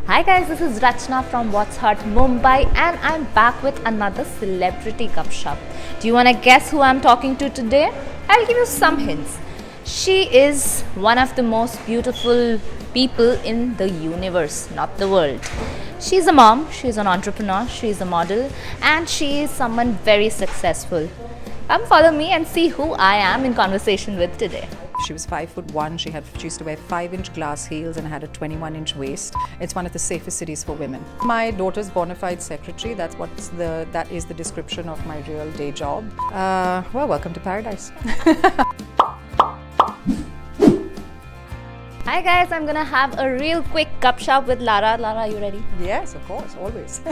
Hi guys, this is Rachna from What's Hot Mumbai and I'm back with another celebrity gupshup. Do you want to guess who I'm talking to today? I'll give you some hints. She is one of the most beautiful people in the universe, not the world. She's a mom, she's an entrepreneur, she's a model, and she is someone very successful. Come follow me and see who I am in conversation with today. She was 5'1". She used to wear 5-inch glass heels and had a 21-inch waist. It's one of the safest cities for women. My daughter's bona fide secretary. That is the description of my real day job. Well, welcome to paradise. Hi guys, I'm gonna have a real quick gupshup with Lara. Lara, are you ready? Yes, of course, always.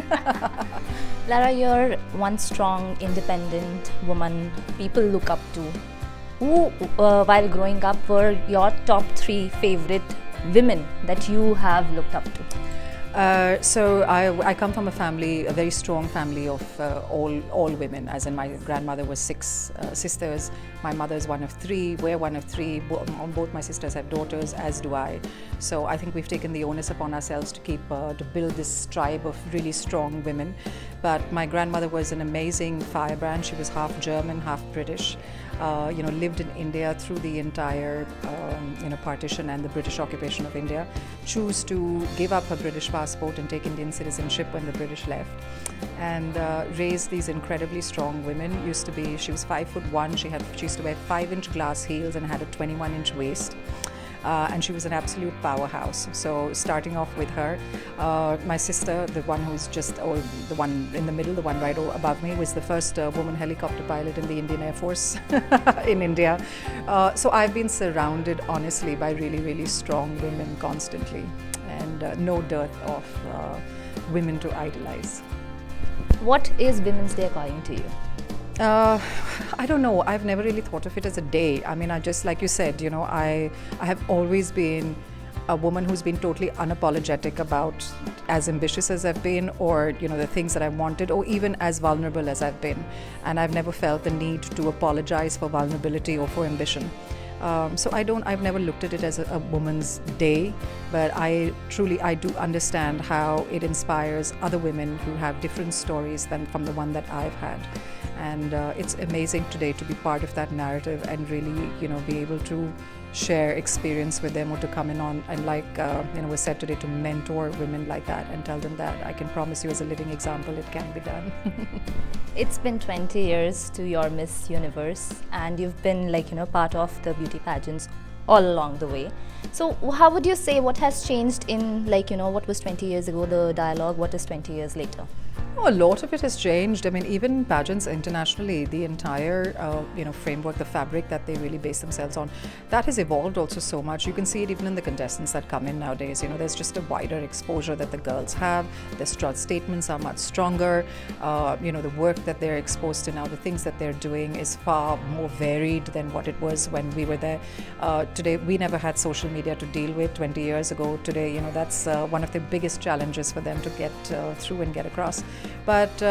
Lara, you're one strong, independent woman people look up to. Who, while growing up, were your top 3 favorite women that you have looked up to? So I come from a very strong family of all women, as in my grandmother was 6 sisters, my mother is one of 3, we're one of 3, both my sisters have daughters, as do I. So I think we've taken the onus upon ourselves to build this tribe of really strong women. But my grandmother was an amazing firebrand. She was half German, half British. Lived in India through the entire partition and the British occupation of India, chose to give up her British passport and take Indian citizenship when the British left, and raised these incredibly strong women. She was 5'1". She used to wear 5-inch glass heels and had a 21-inch waist. And she was an absolute powerhouse. So starting off with her, my sister, the one the one in the middle, the one right above me, was the first woman helicopter pilot in the Indian Air Force in India. So I've been surrounded, honestly, by really, really strong women constantly, and no dearth of women to idolize. What is Women's Day according to you? I don't know. I've never really thought of it as a day. I mean, like you said, I have always been a woman who's been totally unapologetic about as ambitious as I've been, or the things that I wanted, or even as vulnerable as I've been. And I've never felt the need to apologize for vulnerability or for ambition. I've never looked at it as a woman's day, but I do understand how it inspires other women who have different stories than from the one that I've had. And it's amazing today to be part of that narrative and really, be able to share experience with them, or to come in on and was said today, to mentor women like that and tell them that I can promise you as a living example it can be done. It's been 20 years to your Miss Universe, and you've been part of the beauty pageants all along the way. So how would you say, what has changed in what was 20 years ago, the dialogue, what is 20 years later? Oh, a lot of it has changed. I mean, even pageants internationally, the entire framework, the fabric that they really base themselves on, that has evolved also so much. You can see it even in the contestants that come in nowadays. There's just a wider exposure that the girls have. Their strut statements are much stronger. The work that they're exposed to now, the things that they're doing, is far more varied than what it was when we were there. Today, we never had social media to deal with 20 years ago. Today, that's one of the biggest challenges for them to get through and get across. But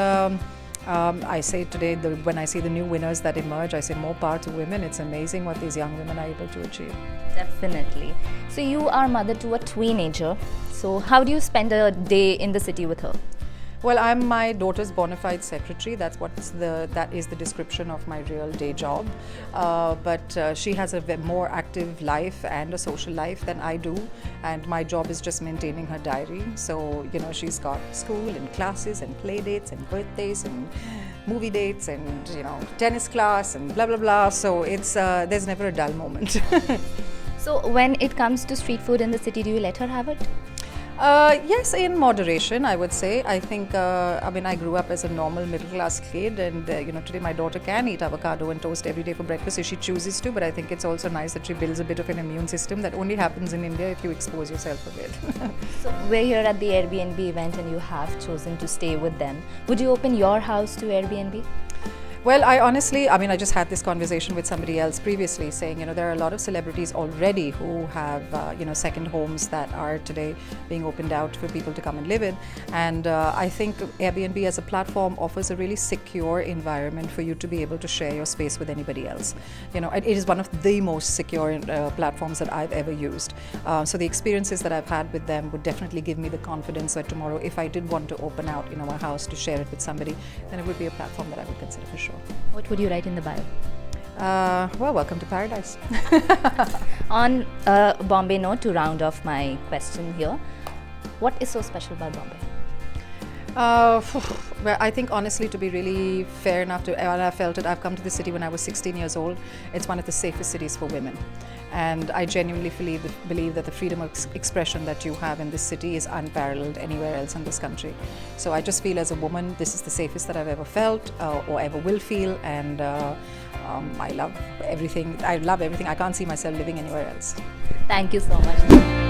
I say today, when I see the new winners that emerge, I say more power to women. It's amazing what these young women are able to achieve. Definitely. So you are mother to a teenager. So how do you spend a day in the city with her? Well, I'm my daughter's bona fide secretary. That is the description of my real day job. But she has a more active life and a social life than I do, and my job is just maintaining her diary. So she's got school and classes and play dates and birthdays and movie dates and tennis class and blah blah blah. So it's there's never a dull moment. So when it comes to street food in the city, do you let her have it? Yes, in moderation, I would say. I think, I grew up as a normal middle-class kid, and today my daughter can eat avocado and toast every day for breakfast if she chooses to, but I think it's also nice that she builds a bit of an immune system that only happens in India if you expose yourself a bit. So we're here at the Airbnb event and you have chosen to stay with them. Would you open your house to Airbnb? Well, I honestly, I mean, I just had this conversation with somebody else previously saying, there are a lot of celebrities already who have, second homes that are today being opened out for people to come and live in. And I think Airbnb as a platform offers a really secure environment for you to be able to share your space with anybody else. It is one of the most secure platforms that I've ever used. So the experiences that I've had with them would definitely give me the confidence that tomorrow, if I did want to open out, a house to share it with somebody, then it would be a platform that I would consider for sure. What would you write in the bio? Well, welcome to paradise. On a Bombay note, to round off my question here, what is so special about Bombay? Well, I think honestly, to be really fair enough to, and I felt it, I've come to the city when I was 16 years old. It's one of the safest cities for women. And I genuinely believe that the freedom of expression that you have in this city is unparalleled anywhere else in this country. So I just feel as a woman, this is the safest that I've ever felt or ever will feel. And I love everything. I can't see myself living anywhere else. Thank you so much.